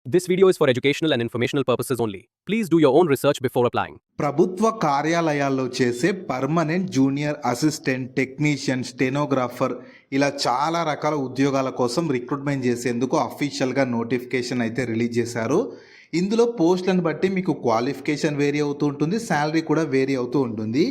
This video is for educational and informational purposes only. Please do your own research before applying. ప్రభుత్వ కార్యాలయాల్లో చేసే permanent junior assistant technician stenographer ఇలా చాలా రకాల ఉద్యోగాల కోసం రిక్రూట్మెంట్ చేసేందుకు అఫీషియల్గా నోటిఫికేషన్ అయితే రిలీజ్ చేశారు. ఇందులో పోస్టులను బట్టి మీకు క్వాలిఫికేషన్ వేరీ అవుతూ ఉంటుంది, శాలరీ కూడా వేరీ అవుతూ ఉంటుంది.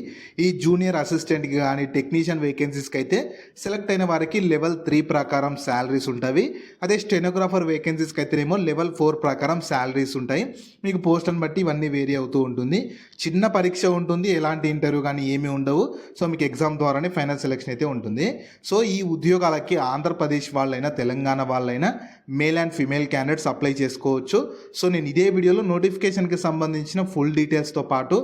ఈ జూనియర్ అసిస్టెంట్కి కానీ టెక్నీషియన్ వేకెన్సీస్కి అయితే సెలెక్ట్ అయిన వారికి లెవెల్ 3 ప్రకారం శాలరీస్ ఉంటాయి. అదే స్టెనోగ్రాఫర్ వేకెన్సీస్కి అయితేనేమో లెవెల్ 4 ప్రకారం శాలరీస్ ఉంటాయి. మీకు పోస్టులను బట్టి ఇవన్నీ వేరీ అవుతూ ఉంటుంది. చిన్న పరీక్ష ఉంటుంది, ఎలాంటి ఇంటర్వ్యూ కానీ ఏమీ ఉండవు. సో మీకు ఎగ్జామ్ ద్వారానే ఫైనల్ సెలెక్షన్ అయితే ఉంటుంది. సో ఈ ఉద్యోగాలకి ఆంధ్రప్రదేశ్ వాళ్ళైనా తెలంగాణ వాళ్ళైనా male and female candidates apply చేసుకోవచ్చు. సో నేను ఇదే వీడియోలో నోటిఫికేషన్కి సంబంధించిన ఫుల్ డీటెయిల్స్తో పాటు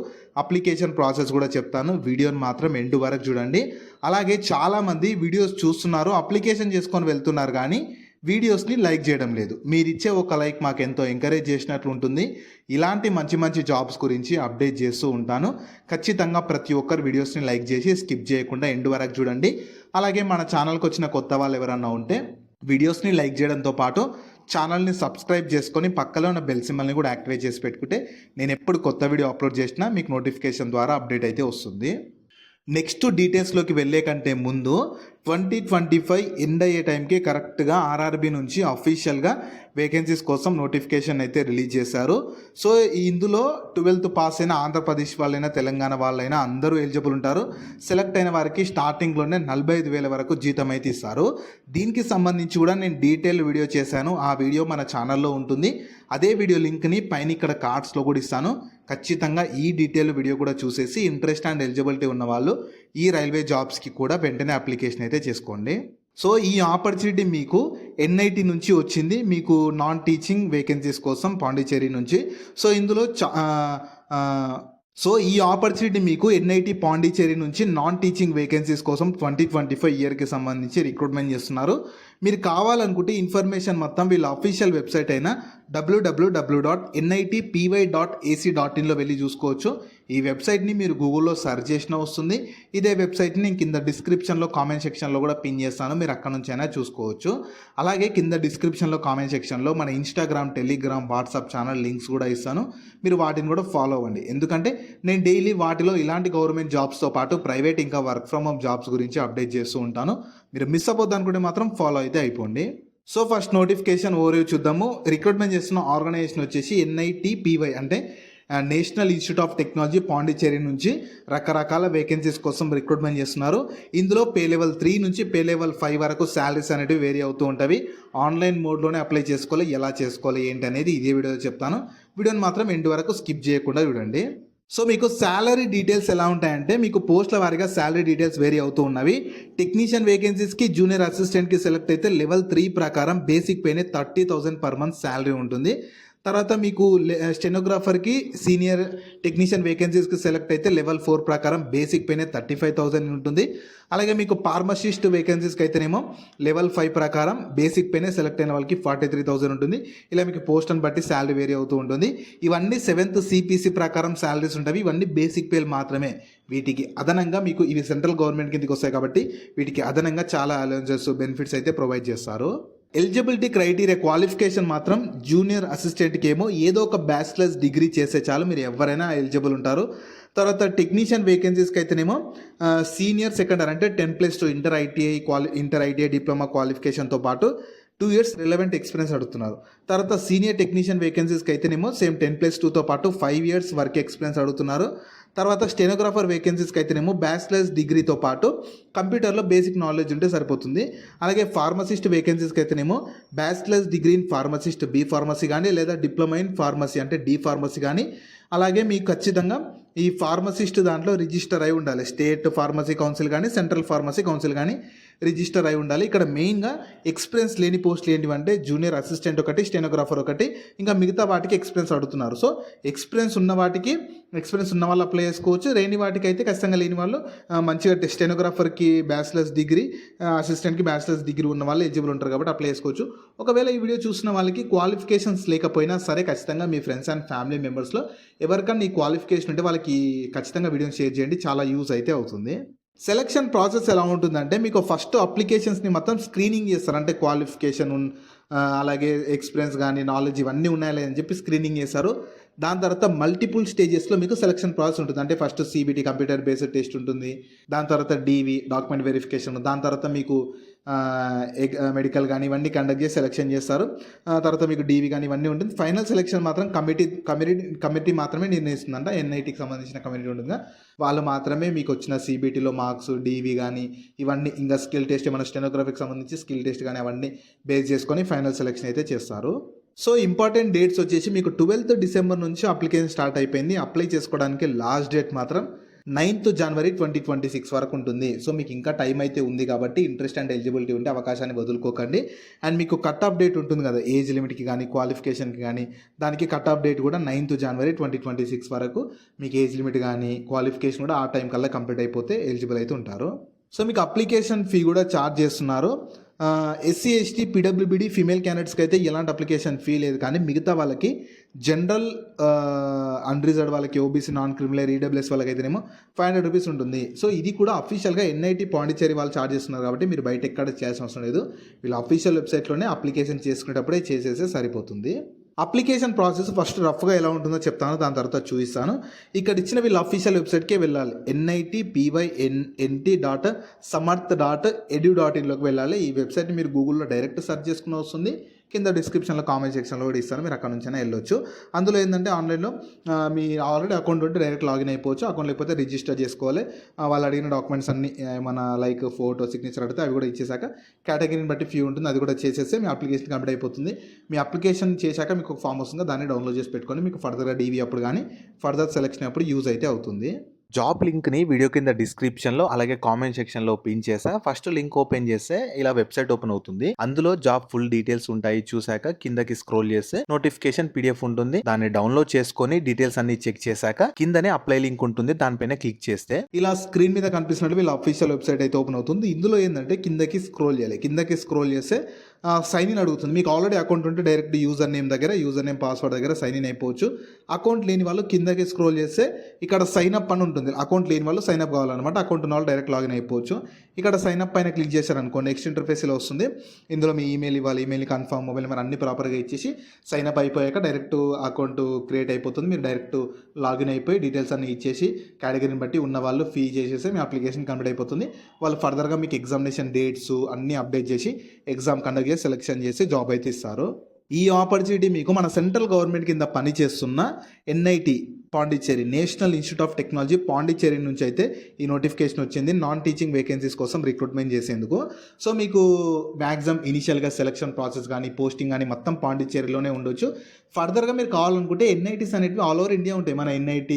అప్లికేషన్ ప్రాసెస్ కూడా చెప్తాను. వీడియోని మాత్రం ఎండ్ వరకు చూడండి. అలాగే చాలామంది వీడియోస్ చూస్తున్నారు, అప్లికేషన్ చేసుకొని వెళ్తున్నారు కానీ వీడియోస్ని లైక్ చేయడం లేదు. మీరు ఇచ్చే ఒక లైక్ మాకు ఎంతో ఎంకరేజ్ చేసినట్లు ఉంటుంది. ఇలాంటి మంచి మంచి జాబ్స్ గురించి అప్డేట్ చేస్తూ ఉంటాను. ఖచ్చితంగా ప్రతి ఒక్కరు వీడియోస్ని లైక్ చేసి స్కిప్ చేయకుండా ఎండ్ వరకు చూడండి. అలాగే మన ఛానల్కి వచ్చిన కొత్త వాళ్ళు ఎవరన్నా ఉంటే వీడియోస్ని లైక్ చేయడంతో పాటు ఛానల్ని సబ్స్క్రైబ్ చేసుకొని పక్కలో ఉన్న బెల్ సింబల్ని కూడా యాక్టివేట్ చేసి పెట్టుకుంటే నేను ఎప్పుడు కొత్త వీడియో అప్లోడ్ చేసినా మీకు నోటిఫికేషన్ ద్వారా అప్డేట్ అయితే వస్తుంది. నెక్స్ట్ డీటెయిల్స్లోకి వెళ్ళే కంటే ముందు 2025 ఎండ్ అయ్యే టైంకి కరెక్ట్గా ఆర్ఆర్బీ నుంచి అఫీషియల్గా వేకెన్సీస్ కోసం నోటిఫికేషన్ అయితే రిలీజ్ చేశారు. సో ఇందులో 12th పాస్ అయిన ఆంధ్రప్రదేశ్ వాళ్ళైనా తెలంగాణ వాళ్ళైనా అందరూ ఎలిజిబుల్ ఉంటారు. సెలెక్ట్ అయిన వారికి స్టార్టింగ్లోనే 45,000 వరకు జీతం అయితే ఇస్తారు. దీనికి సంబంధించి కూడా నేను డీటెయిల్ వీడియో చేశాను. ఆ వీడియో మన ఛానల్లో ఉంటుంది. అదే వీడియో లింక్ని పైన ఇక్కడ కార్డ్స్లో కూడా ఇస్తాను. ఖచ్చితంగా ఈ డీటెయిల్ వీడియో కూడా చూసేసి ఇంట్రెస్ట్ అండ్ ఎలిజిబిలిటీ ఉన్న వాళ్ళు ఈ రైల్వే జాబ్స్కి కూడా వెంటనే అప్లికేషన్ అయితే చేసుకోండి. సో ఈ ఆపర్చునిటీ మీకు ఎన్ఐటి నుంచి వచ్చింది, మీకు నాన్ టీచింగ్ వేకెన్సీస్ కోసం పాండిచ్చేరి నుంచి. సో ఇందులో ఈ ఆపర్చునిటీ మీకు ఎన్ఐటి పాండిచ్చేరి నుంచి నాన్ టీచింగ్ వేకెన్సీస్ కోసం 2025 ఇయర్కి సంబంధించి రిక్రూట్మెంట్ చేస్తున్నారు. మీరు కావాలనుకుంటే ఇన్ఫర్మేషన్ మొత్తం వీళ్ళ అఫీషియల్ వెబ్సైట్ అయిన www.nitpy.ac.in లో వెళ్ళి చూసుకోవచ్చు. ఈ వెబ్సైట్ని మీరు గూగుల్లో సెర్చ్ చేసినా వస్తుంది. ఇదే వెబ్సైట్ని నేను కింద డిస్క్రిప్షన్లో కామెంట్ సెక్షన్లో కూడా పిన్ చేస్తాను, మీరు అక్కడ నుంచి అయినా చూసుకోవచ్చు. అలాగే కింద డిస్క్రిప్షన్లో కామెంట్ సెక్షన్లో మన Instagram, Telegram, WhatsApp channel links కూడా ఇస్తాను. మీరు వాటిని కూడా ఫాలో అవ్వండి. ఎందుకంటే నేను డైలీ వాటిలో ఇలాంటి గవర్నమెంట్ జాబ్స్తో పాటు ప్రైవేట్ ఇంకా వర్క్ ఫ్రమ్ హోమ్ జాబ్స్ గురించి అప్డేట్ చేస్తూ ఉంటాను. మీరు మిస్ అవ్వద్దు అనుకుంటే మాత్రం ఫాలో అయితే అయిపోండి. సో ఫస్ట్ నోటిఫికేషన్ ఓవర్వ్యూ చూద్దాము. రిక్రూట్మెంట్ చేస్తున్న ఆర్గనైజేషన్ వచ్చేసి NITPY అంటే national institute of technology Pondicherry నుంచి రకరకాల వేకెన్సీస్ కోసం రిక్రూట్మెంట్ చేస్తున్నారు. ఇందులో పే లెవెల్ 3 నుంచి పే లెవెల్ 5 వరకు శాలరీస్ అనేవి వేరీ అవుతూ ఉంటాయి. ఆన్లైన్ మోడ్లోనే అప్లై చేసుకోవాలి, ఎలా చేసుకోవాలి ఏంటి అనేది ఇదే వీడియోలో చెప్తాను. వీడియోని మాత్రం ఎండ్ వరకు స్కిప్ చేయకుండా చూడండి. సో మీకు శాలరీ డీటెయిల్స్ ఎలా ఉంటాయంటే మీకు పోస్టుల వారీగా శాలరీ డీటెయిల్స్ వేరీ అవుతూ ఉన్నవి. టెక్నీషియన్ వేకెన్సీస్కి జూనియర్ అసిస్టెంట్కి సెలెక్ట్ అయితే లెవెల్ 3 ప్రకారం బేసిక్ పేనే 30,000 పర్ మంత్ శాలరీ ఉంటుంది. తర్వాత మీకు స్టెనోగ్రాఫర్కి సీనియర్ టెక్నీషియన్ వేకెన్సీస్కి సెలెక్ట్ అయితే లెవెల్ 4 ప్రకారం బేసిక్ పేనే 35,000 ఉంటుంది. అలాగే మీకు ఫార్మసిస్ట్ వేకెన్సీస్కి అయితేనేమో లెవెల్ 5 ప్రకారం బేసిక్ పేనే సెలెక్ట్ అయిన వాళ్ళకి 43,000 ఉంటుంది. ఇలా మీకు పోస్ట్ని బట్టి శాలరీ వేరీ అవుతూ ఉంటుంది. ఇవన్నీ 7th CPC ప్రకారం శాలరీస్ ఉంటాయి. ఇవన్నీ బేసిక్ పేలు మాత్రమే. వీటికి అదనంగా మీకు ఇవి సెంట్రల్ గవర్నమెంట్ కిందకి వస్తాయి కాబట్టి వీటికి అదనంగా చాలా అలవెన్సెస్, బెనిఫిట్స్ అయితే ప్రొవైడ్ చేస్తారు. ఎలిజిబిలిటీ క్రైటీరియా క్వాలిఫికేషన్ మాత్రం జూనియర్ అసిస్టెంట్కి ఏమో ఏదో ఒక బ్యాచిలర్స్ డిగ్రీ చేసే చాలు, మీరు ఎవరైనా ఎలిజిబుల్ ఉంటారు. తర్వాత టెక్నీషియన్ వేకెన్సీస్కి అయితేనేమో సీనియర్ సెకండరీ అంటే 10+2 ఇంటర్ ఐటీఐ డిప్లొమా క్వాలిఫికేషన్తో పాటు 2 years రిలవెంట్ ఎక్స్పీరియన్స్ అడుగుతున్నారు. తర్వాత సీనియర్ టెక్నీషియన్ వేకెన్సీస్కి అయితేనేమో సేమ్ 10+2తో పాటు 5 years వర్క్ ఎక్స్పీరియన్స్ అడుగుతున్నారు. తర్వాత స్టెనోగ్రాఫర్ వేకెన్సీస్కి అయితేనేమో బ్యాచిలర్స్ డిగ్రీతో పాటు కంప్యూటర్లో బేసిక్ నాలెడ్జ్ ఉంటే సరిపోతుంది. అలాగే ఫార్మసిస్ట్ వేకెన్సీస్కి అయితేనేమో bachelor's degree in pharmacist B pharmacy కానీ లేదా డిప్లొమా ఇన్ ఫార్మసీ అంటే డి ఫార్మసీ కానీ. అలాగే మీకు ఖచ్చితంగా ఈ ఫార్మసిస్ట్ దాంట్లో రిజిస్టర్ అయి ఉండాలి. స్టేట్ ఫార్మసీ కౌన్సిల్ కానీ సెంట్రల్ ఫార్మసీ కౌన్సిల్ కానీ రిజిస్టర్ అయి ఉండాలి. ఇక్కడ మెయిన్గా ఎక్స్పీరియన్స్ లేని పోస్టులు ఏంటివంటే జూనియర్ అసిస్టెంట్ ఒకటి, స్టెనోగ్రాఫర్ ఒకటి, ఇంకా మిగతా వాటికి ఎక్స్పీరియన్స్ అడుగుతున్నారు. సో ఎక్స్పీరియన్స్ ఉన్న వాటికి ఎక్స్పీరియన్స్ ఉన్న వాళ్ళు అప్లై చేసుకోవచ్చు. లేని వాటికి అయితే ఖచ్చితంగా లేని వాళ్ళు మంచిగా స్టెనోగ్రాఫర్కి బ్యాచిలర్స్ డిగ్రీ, అసిస్టెంట్కి బ్యాచిలర్స్ డిగ్రీ ఉన్న వాళ్ళు ఎలిజిబుల్ ఉంటారు కాబట్టి అప్లై చేసుకోవచ్చు. ఒకవేళ ఈ వీడియో చూసిన వాళ్ళకి క్వాలిఫికేషన్స్ లేకపోయినా సరే ఖచ్చితంగా మీ ఫ్రెండ్స్ అండ్ ఫ్యామిలీ మెంబర్స్లో ఎవరికన్నా ఈ క్వాలిఫికేషన్ ఉంటే వాళ్ళకి ఖచ్చితంగా వీడియోని షేర్ చేయండి, చాలా యూజ్ అయితే అవుతుంది. సెలక్షన్ ప్రాసెస్ ఎలా ఉంటుందంటే మీకు ఫస్ట్ అప్లికేషన్స్ని మొత్తం స్క్రీనింగ్ చేస్తారు. అంటే క్వాలిఫికేషన్ అలాగే ఎక్స్పీరియన్స్ కానీ నాలెడ్జ్ ఇవన్నీ ఉన్నాయా లేదని చెప్పి స్క్రీనింగ్ చేస్తారు. దాని తర్వాత మల్టిపుల్ స్టేజెస్లో మీకు సెలక్షన్ ప్రాసెస్ ఉంటుంది. అంటే first CBT computer based test ఉంటుంది, దాని తర్వాత DV డాక్యుమెంట్ వెరిఫికేషన్, దాని తర్వాత మీకు మెడికల్ కానీ ఇవన్నీ కండక్ట్ చేసి సెలెక్షన్ చేస్తారు. తర్వాత మీకు DV కానీ ఇవన్నీ ఉంటుంది. ఫైనల్ సెలెక్షన్ మాత్రం కమిటీ మాత్రమే నిర్ణయిస్తుందంట. NITకి సంబంధించిన కమిటీ ఉంటుందిగా, వాళ్ళు మాత్రమే మీకు వచ్చిన CBTలో మార్క్స్, DV కానీ ఇవన్నీ ఇంకా స్కిల్ టెస్ట్, ఏమైనా స్టెనోగ్రఫీకి సంబంధించి స్కిల్ టెస్ట్ కానీ అవన్నీ బేస్ చేసుకొని ఫైనల్ సెలెక్షన్ అయితే చేస్తారు. సో ఇంపార్టెంట్ డేట్స్ వచ్చేసి మీకు 12th డిసెంబర్ నుంచి అప్లికేషన్ స్టార్ట్ అయిపోయింది. అప్లై చేసుకోవడానికి లాస్ట్ డేట్ మాత్రం 9th జనవరి 2026 వరకు ఉంటుంది. సో మీకు ఇంకా టైం అయితే ఉంది కాబట్టి ఇంట్రెస్ట్ అండ్ ఎలిజిబిలిటీ ఉంటే అవకాశాన్ని వదులుకోకండి. అండ్ మీకు కట్ ఆఫ్ డేట్ ఉంటుంది కదా, ఏజ్ లిమిట్కి కానీ క్వాలిఫికేషన్కి కానీ, దానికి కట్ ఆఫ్ డేట్ కూడా 9th జనవరి 2026 వరకు మీకు ఏజ్ లిమిట్ కానీ క్వాలిఫికేషన్ కూడా ఆ టైం కల్లా కంప్లీట్ అయిపోతే ఎలిజిబుల్ అయితే ఉంటారు. సో మీకు అప్లికేషన్ ఫీ కూడా ఛార్జ్ చేస్తున్నారు. SC ST PWBD ఫీమేల్ క్యాండిడేట్స్కి అయితే ఎలాంటి అప్లికేషన్ ఫీ లేదు, కానీ మిగతా వాళ్ళకి జనరల్ అన్రిజర్వ్డ్ వాళ్ళకి, OBC నాన్ క్రిమినల్ EWS వాళ్ళకి అయితేనేమో 500 రూపీస్ ఉంటుంది. సో ఇది కూడా అఫీషియల్గా NIT పాండిచ్చేరి వాళ్ళు ఛార్జ్ చేస్తున్నారు కాబట్టి మీరు బయట ఎక్కడ చేయాల్సిన అవసరం లేదు. వీళ్ళు అఫీషియల్ వెబ్సైట్లోనే అప్లికేషన్ చేసుకునేటప్పుడే చేసేస్తే సరిపోతుంది. అప్లికేషన్ ప్రాసెస్ ఫస్ట్ రఫ్గా ఎలా ఉంటుందో చెప్తాను, దాని తర్వాత చూపిస్తాను. ఇక్కడ ఇచ్చిన వీళ్ళ అఫీషియల్ వెబ్సైట్కే వెళ్ళాలి. nitpynt.samarth.edu.inలోకి వెళ్ళాలి. ఈ వెబ్సైట్ని మీరు గూగుల్లో డైరెక్ట్ సెర్చ్ చేసుకుని వస్తుంది. కింద డిస్క్రిప్షన్లో కామెంట్ సెక్షన్లో కూడా ఇస్తాను, మీరు అక్కడ నుంచైనా వెళ్ళొచ్చు. అందులో ఏంటంటే ఆన్లైన్లో మీ ఆల్రెడీ అకౌంట్ ఉంటే డైరెక్ట్ లాగిన్ అయిపోవచ్చు. అకౌంట్ లేకపోతే రిజిస్టర్ చేసుకోవాలి. వాళ్ళు అడిగిన డాక్యుమెంట్స్ అన్ని మన లైక్ ఫోటో, సిగ్నేచర్ అడిగితే అవి కూడా ఇచ్చేసాక కేటగిరీని బట్టి ఫీ ఉంటుంది, అది కూడా చేసేస్తే మీ అప్లికేషన్ కంప్లీట్ అయిపోతుంది. మీ అప్లికేషన్ చేశాక మీకు ఒక ఫామ్ వస్తుంది, దాన్ని డౌన్లోడ్ చేసి పెట్టుకొని మీకు ఫర్దర్గా DV అప్పుడు కానీ ఫర్దర్ సెలెక్షన్ అప్పుడు యూజ్ అయితే అవుతుంది. జాబ్ లింక్ని వీడియో కింద డిస్క్రిప్షన్లో అలాగే కామెంట్ సెక్షన్లో పిన్ చేసా. ఫస్ట్ లింక్ ఓపెన్ చేస్తే ఇలా వెబ్సైట్ ఓపెన్ అవుతుంది. అందులో జాబ్ ఫుల్ డీటెయిల్స్ ఉంటాయి. చూసాక కిందకి స్క్రోల్ చేస్తే నోటిఫికేషన్ PDF ఉంటుంది. దాన్ని డౌన్లోడ్ చేసుకొని డీటెయిల్స్ అన్ని చెక్ చేశాక కిందనే అప్లై లింక్ ఉంటుంది, దానిపైన క్లిక్ చేస్తే ఇలా స్క్రీన్ మీద కనిపిస్తున్నట్టు వీళ్ళ అఫీషియల్ వెబ్సైట్ అయితే ఓపెన్ అవుతుంది. ఇందులో ఏంటంటే కిందకి స్క్రోల్ చేయాలి. కిందకి స్క్రోల్ చేస్తే సైన్ ఇన్ అడుగుతుంది. మీకు ఆల్రెడీ అకౌంట్ ఉంటే డైరెక్ట్ యూజర్ నేమ్ పాస్వర్డ్ దగ్గర సైన్ ఇన్ అయిపోవచ్చు. అకౌంట్ లేని వాళ్ళు కిందకి స్క్రోల్ చేస్తే ఇక్కడ సైన్ అప్ అని ఉంటుంది. అకౌంట్ లేని వాళ్ళు సైన్ అప్ కావాలన్నమాట. అకౌంట్ ఉన్న వాళ్ళు డైరెక్ట్ లాగిన్ అయిపోవచ్చు. ఇక్కడ సైన్ అప్ పైన క్లిక్ చేశారనుకోండి, నెక్స్ట్ ఇంటర్ఫేస్ ఇలా వస్తుంది. ఇందులో మీ ఈమెయిల్ ఇవ్వాలి, ఈమెయిల్ కన్ఫర్మ్, మొబైల్ నెంబర్ అన్ని ప్రాపర్గా ఇచ్చేసి సైన్ అప్ అయిపోయాక డైరెక్ట్ అకౌంట్ క్రియేట్ అయిపోతుంది. మీరు డైరెక్ట్ లాగిన్ అయిపోయి డీటెయిల్స్ అన్ని ఇచ్చేసి కేటగిరీని బట్టి ఉన్న వాళ్ళు ఫీ చేసేసి మీ అప్లికేషన్ కంప్లీట్ అయిపోతుంది. వాళ్ళు ఫర్దర్గా మీకు ఎగ్జామినేషన్ డేట్స్ అన్నీ అప్డేట్ చేసి ఎగ్జామ్ కండక్ట్ చేసి సెలెక్షన్ చేసి జాబ్ అయితే ఇస్తారు. ఈ ఆపర్చునిటీ మీకు మన సెంట్రల్ గవర్నమెంట్ కింద పనిచేస్తున్న NIT Pondicherry, national institute of technology Pondicherry నుంచి అయితే ఈ నోటిఫికేషన్ వచ్చింది. నాన్ టీచింగ్ వేకెన్సీస్ కోసం రిక్రూట్మెంట్ చేసేందుకు. సో మీకు మ్యాక్సిమం ఇనిషియల్గా సెలక్షన్ ప్రాసెస్ కానీ పోస్టింగ్ కానీ మొత్తం పాండిచ్చేరిలోనే ఉండొచ్చు. ఫర్దర్గా మీరు కావాలనుకుంటే NITs అనేవి ఆల్ ఓవర్ ఇండియా ఉంటాయి. మన NIT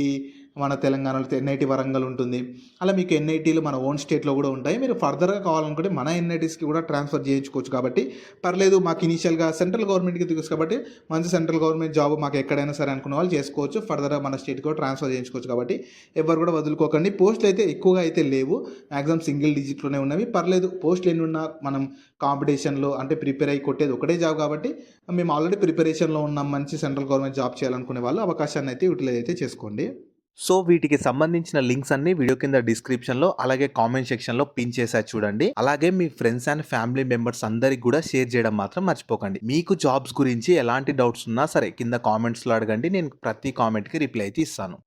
మన తెలంగాణలో NIT వరంగల్ ఉంటుంది. అలా మీకు NITలు మన ఓన్ స్టేట్లో కూడా ఉంటాయి. మీరు ఫర్దర్గా కావాలనుకుంటే మన NITస్కి కూడా ట్రాన్స్ఫర్ చేయించుకోవచ్చు. కాబట్టి పర్లేదు, మాకు ఇనిషియల్గా సెంట్రల్ గవర్నమెంట్కి తెలుసు కాబట్టి మంచి సెంట్రల్ గవర్నమెంట్ జాబ్ మాకు ఎక్కడైనా సరే అనుకున్న వాళ్ళు చేసుకోవచ్చు. ఫర్దర్గా మన స్టేట్కి కూడా ట్రాన్స్ఫర్ చేయించుకోవచ్చు. కాబట్టి ఎవరు కూడా వదులుకోకండి. పోస్టులు అయితే ఎక్కువగా అయితే లేవు, మ్యాక్సిమం సింగిల్ డిజిట్లోనే ఉన్నవి. పర్లేదు, పోస్టులు ఎన్ని ఉన్నా మనం కాంపిటీషన్లో అంటే ప్రిపేర్ అయ్యి కొట్టేది ఒకటే జాబ్ కాబట్టి మేము ఆల్రెడీ ప్రిపరేషన్లో ఉన్నాం, మంచి సెంట్రల్ గవర్నమెంట్ జాబ్ చేయాలనుకునే వాళ్ళు అవకాశాన్ని అయితే యూటిలైజ్ అయితే చేసుకోండి. సో వీటికి సంబంధించిన లింక్స్ అన్ని వీడియో కింద డిస్క్రిప్షన్లో అలాగే కామెంట్ సెక్షన్లో పిన్ చేసా చూడండి. అలాగే మీ ఫ్రెండ్స్ అండ్ ఫ్యామిలీ మెంబర్స్ అందరికి కూడా షేర్ చేయడం మాత్రం మర్చిపోకండి. మీకు జాబ్స్ గురించి ఎలాంటి డౌట్స్ ఉన్నా సరే కింద కామెంట్స్లో అడగండి, నేను ప్రతి కామెంట్కి రిప్లై అయితే ఇస్తాను.